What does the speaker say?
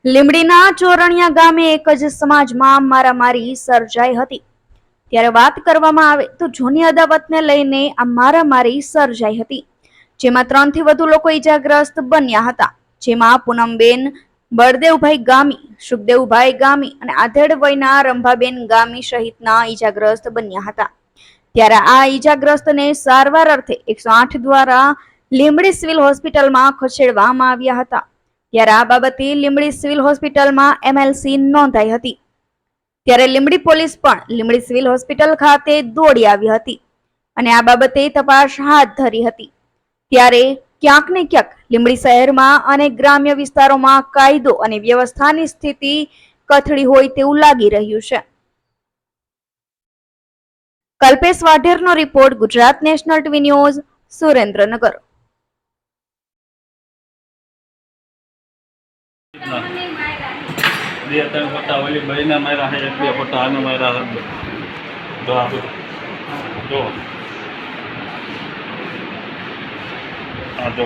લીંબડીના ચોરણિયા ગામે એક જ સમાજમાં મારામારી સર્જાઈ હતી। ત્યારે વાત કરવામાં આવે તો જૂની અદાવતને લઈને આ મારામારી સર્જાઈ હતી, જેમાં 3 થી વધુ લોકો ઈજાગ્રસ્ત બન્યા હતા। જેમાં પૂનમબેન બળદેવભાઈ ગામી, સુખદેવભાઈ ગામી અને આધેડ વયના રંભાબેન ગામી સહિતના ઈજાગ્રસ્ત બન્યા હતા। ત્યારે આ ઈજાગ્રસ્તને સારવાર અર્થે 108 દ્વારા લીંબડી સિવિલ હોસ્પિટલમાં ખસેડવામાં આવ્યા હતા। ત્યારે આ બાબતે લીંબડી સિવિલ હોસ્પિટલમાં એમએલસી નોંધાઈ હતી। ત્યારે લીંબડી પોલીસ પણ લીંબડી સિવિલ હોસ્પિટલ ખાતે દોડી આવી હતી અને આ બાબતે તપાસ હાથ ધરી હતી। ત્યારે ક્યાંક ને ક્યાંક લીંબડી શહેરમાં અને ગ્રામ્ય વિસ્તારોમાં કાયદો અને વ્યવસ્થાની સ્થિતિ કથળી હોય તેવું લાગી રહ્યું છે। કલ્પેશ વાઢેરનો report, Gujarat national TV news, Surendranagar. બે ત્રણ ફોટા ઓલી ભાઈના માર્યા છે, એક બે ફોટા આને માર્યા છે। જો આ બધું જો આ જો